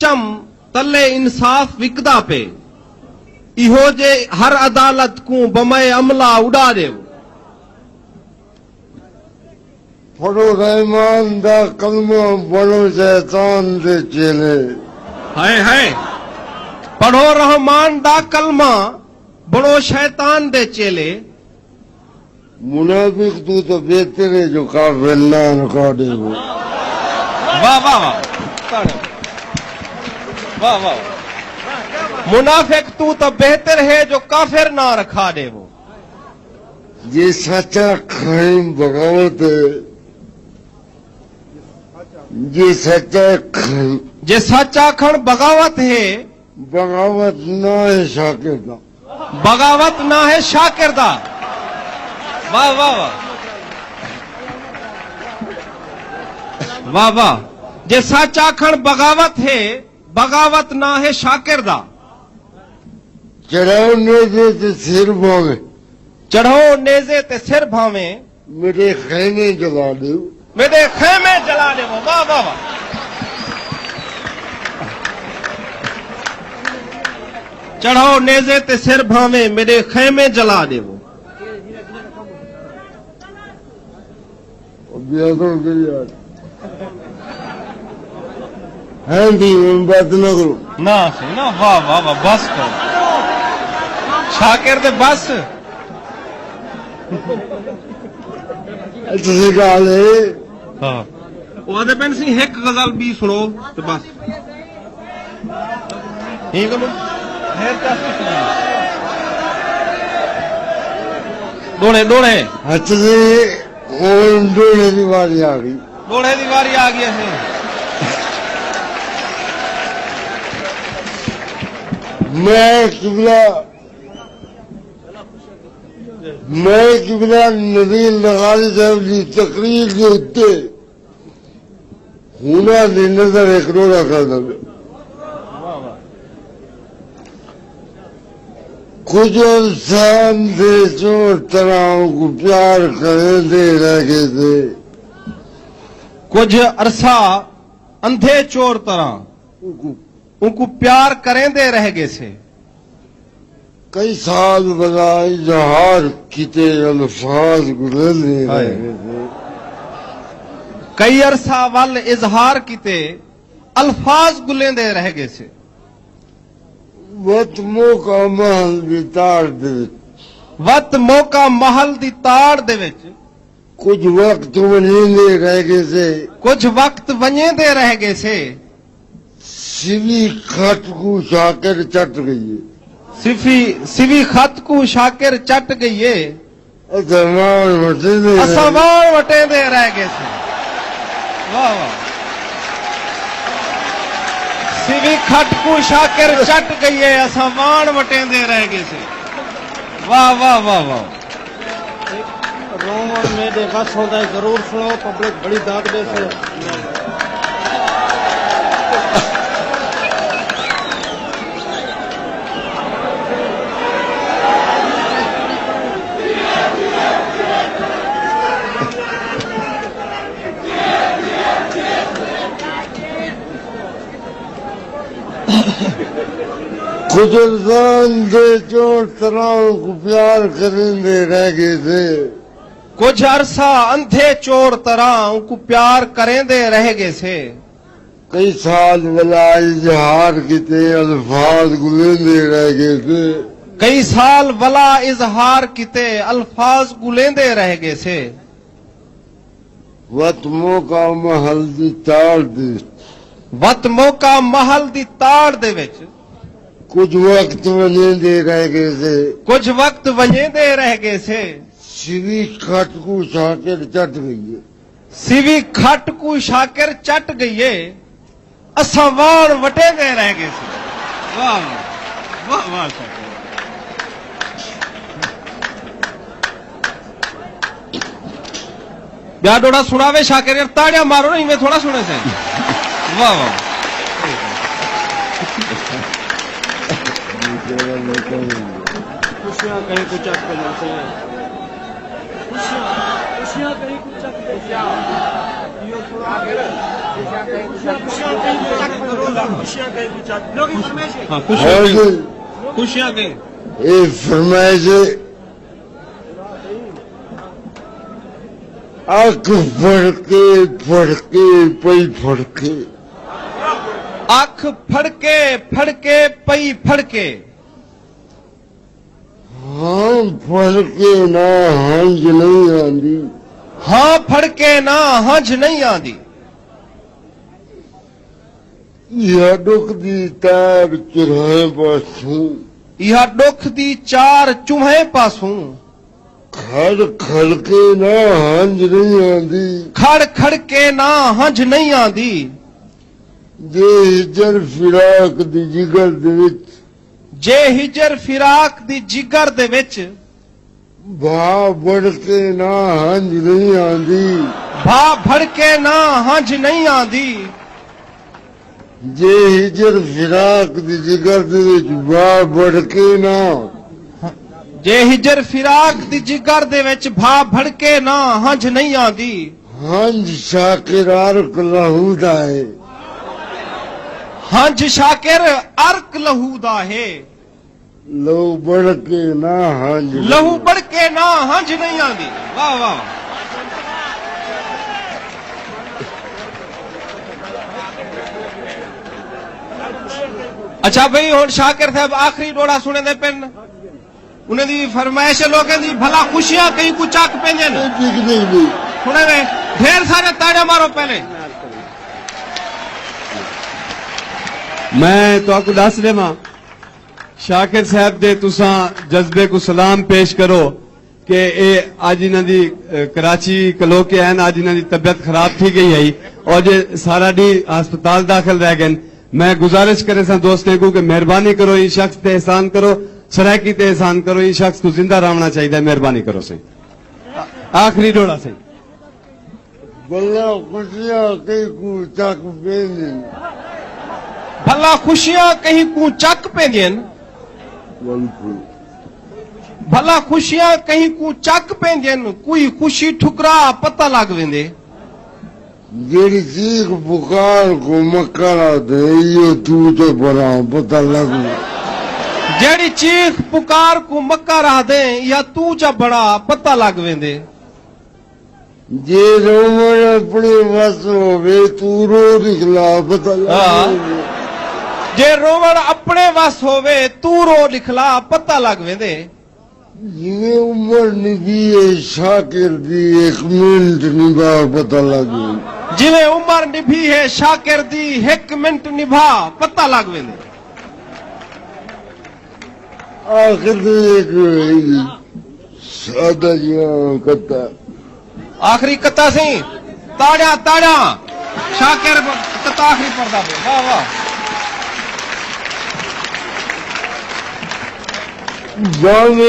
चम तले इंसाफ विकदा पे इहो जे हर अदालत को बमए अमला उड़ा देव। पढ़ो रहमान दा कलमा बड़ो शैतान दे चेले। है पढ़ो रहमान दा कलमा बड़ो शैतान दे चेले। मुनाफिक तू तो बेहतर है जो काफिर ना रखा दे वो। वाह वाह वाह वाह वाह। मुनाफिक तू तो बेहतर है जो काफिर ना रखा दे वो। ये सच्चा खाइम बगावत है, ये सच्चा खाइम जे सच्चा खण बगावत है, बगावत ना है शाकिर दा। बगावत ना है शाकिर दा। वाह वाह वाह वाह वाह। जे सच्चा खण बगावत है, बगावत ना है शाकिर दा। चढ़ाओ नेज़े ते सिर भावे, चढ़ो नेज़े ते सिर भावे, मेरे खैमे जला दो, मेरे खेमे जला दे। वाह वाह वाह। चढ़ो नेज़े ते सिर भावे, मेरे खेमे जला दे। बियादों के यार हैं भी बात न करो ना सही ना। वाह वाह वाह। बस करो शाकिर दे बस। तुझे गाल है हाँ ओदे पेन सी एक गजल भी सुनो तो बस ठीक है। हेर काफी दोड़े दोड़े हथ से डोले की बारी आ गई, दोड़े की बारी आ गई है। मैं किबला नबील लगारी साहब की तकरीर के उत्ते हुना की नजर एक रोड़ा कर दे। कुछ इंसान देशों तरह को प्यार करते रह गए थे, कुछ अरसा अंधे चोर तरह उनको प्यार करेंदे रह गए से। कई साल बना इजहार किते अल्फाज गुजरने रह गए थे। कई अरसा वल इजहार किते अल्फाज गुलेंदे रह गए से। वत मौका महल दी ताड़ दे विच, वत मौका महल दी ताड़ दे विच, कुछ वक्त वनेंदे रह गए से। कुछ वक्त वनेंदे रह गए से। सिवी खट को शाकिर चट गई है, सिवी खत को शाकिर चट गई है। असमान वटेंदे असमान वटेंदे रह गए से। वाह वाह। सिवी खट को शाकिर चट गई है, असमान वटेंदे रह गए से। वाह वाह वाह वाह। रोमन में देखा होता है, जरूर सुनो, पब्लिक बड़ी दाद दे से। कुछ इंसान देशों तरह को प्यार करेंदे रह गए थे। कुछ अरसा अंधे चोर तरह उनको प्यार करेंदे रह गए से। कई साल वाला इजहार किते अल्फाज गुलेंदे रह गए थे। कई साल वला इजहार किते अल्फाज गुलेंदे रह गए से। वत मौका महल दी ताड़ दे, वत मौका महल दी ताड़ दे विच, कुछ वक्त वनेंदे रह गए से। कुछ वक्त वनेंदे रह गए से। सिवी खट को शाकिर चट गई है, सिवी खट को शाकिर चट गई है। असवान वटेंदे रह गए से। वाह वाह वाह शाकिर। ब्याह डोड़ा सुनावे शाकिर यार, ताड़ियां मारो ना, इनमें थोड़ा सुने से। वाह वाह। खुशियाँ कहीं कुछ आपको मिलती हैं, खुशियाँ खुशियां कहीं कुछ चक खुशियां कहीं कुछ चक लोग फरमाइश है हाँ खुशियां कहीं ये फरमाइश आंख फड़के पई फड़के ਅੱਖ ਫੜਕੇ ਫੜਕੇ ਪਈ ਫੜਕੇ हाँ फड़के ना हंज नहीं आंदी ਹਾਂ ਫੜਕੇ ਨਾ ਹੰਝ ਨਹੀਂ ਆਂਦੀ यह दुख दी तार चुराए पासों ਇਹ ਦੁੱਖ ਦੀ ਚਾਰ ਚੂਹੇ ਪਾਸੋਂ खड़ खड़के ना हंज नहीं आंदी ਖੜ ਖੜ ਕੇ ਨਾ ਹੰਝ ਨਹੀਂ ਆਂਦੀ जे हिजर फिराक दी जिगर दे विच ਜੇ ਹਿਜਰ ਫਿਰਾਕ ਦੀ ਜਿਗਰ ਦੇ ਵਿੱਚ भा बढ़ के ना हंज नहीं आंदी ਭਾ ਭੜ ਕੇ ਨਾ ਹੰਝ ਨਹੀਂ ਆਂਦੀ जे हिजर फिराक दी जिगर दे विच भा बढ़ के ना ਜੇ ਹਿਜਰ ਫਿਰਾਕ ਦੀ ਜਿਗਰ ਦੇ ਵਿੱਚ ਭਾ ਭੜ ਕੇ ਨਾ ਹੰਝ ਨਹੀਂ ਆਂਦੀ हंज शाकिर अर्क लहू दा है ਹੰਝ ਸ਼ਾਕਿਰ ਅਰਕ ਲਹੂ ਦਾ ਹੈ लो बढ़ के ना हंज ਲਹੂ ਵੜ ਕੇ ਨਾ ਹੰਝ ਨਹੀਂ ਆਂਦੀ ਵਾਹ ਵਾਹ ਅੱਛਾ ਭਈ ਹੁਣ ਸ਼ਾਕਿਰ ਸਾਹਿਬ ਆਖਰੀ ਡੋੜਾ ਸੁਣਦੇ ਪੈਣ ਉਹਨਾਂ ਦੀ ਫਰਮਾਇਸ਼ ਲੋਕਾਂ ਦੀ ਭਲਾ ਖੁਸ਼ੀਆਂ ਕਈ ਕੁ ਚੱਕ ਪੈਂਦੇ ਨੇ दिख नहीं ਸੁਣੇ ਵੇ ਢੇਰ ਸਾਰੇ ਤਾੜੇ ਮਾਰੋ ਪਹਿਲੇ मैं तो आपको दस देवा शाकिर साहब दे तुसा जज्बे को सलाम पेश करो कि ये आज इन्हां दी कराची कलोके हैं आज इन्हां दी तबीयत खराब थी गई है और जे सारा डी अस्पताल दाखिल रह गए मैं गुजारिश करे सा दोस्तों को कि मेहरबानी करो इस शख्स ते एहसान करो सरायकी ते एहसान करो इस शख्स को जिंदा रहना चाहिए मेहरबानी करो से आखिरी डोड़ा से बल्ला खुशियां कई को तक बेने ਭਲਾ ਖੁਸ਼ੀਆਂ ਕਹੀਂ ਕੂ ਚੱਕ ਪੈਂਦੀਆਂ ਨੇ बिल्कुल ਭਲਾ ਖੁਸ਼ੀਆਂ ਕਹੀਂ ਕੂ ਚੱਕ ਪੈਂਦੀਆਂ ਨੇ ਕੋਈ ਖੁਸ਼ੀ ਠੁਕਰਾ ਪਤਾ ਲੱਗ ਵੈਂਦੇ जेड़ी चीख पुकार को मक्करा दे यो तू तो बड़ा पता लगू ਜਿਹੜੀ ਚੀਖ ਪੁਕਾਰ ਕੂ ਮੱਕਾ ਰਾ ਦੇ ਜਾਂ ਤੂੰ ਜਾਂ ਬੜਾ ਪਤਾ ਲੱਗ ਵੈਂਦੇ जे रोमन अपने वस होवे तू रो निकला पता लगू ਜੇ ਰੋਵਣ ਆਪਣੇ ਵਸ ਹੋਵੇ ਤੂੰ ਰੋ ਲਿਖਲਾ ਪਤਾ ਲੱਗ ਵੈਂਦੇ जिਵੇਂ उम्र निभी है शाकिर दी एक मिनट निभा पता लगू ਜਿਵੇਂ ਉਮਰ ਨਿਭੀ ਹੈ ਸ਼ਾਕਿਰ ਦੀ 1 ਮਿੰਟ ਨਿਭਾ ਪਤਾ ਲੱਗ ਵੈਂਦੇ आखिर एक सादा जिहा कत्ता ਆਖਰੀ ਕਤਾ ਸੀ ਤਾੜਿਆ ਤਾੜਿਆ ਸ਼ਾਕਿਰ ਕਤਾ ਆਖਰੀ ਪੜਦਾ ਪਿਆ ਵਾਹ ਵਾਹ जाने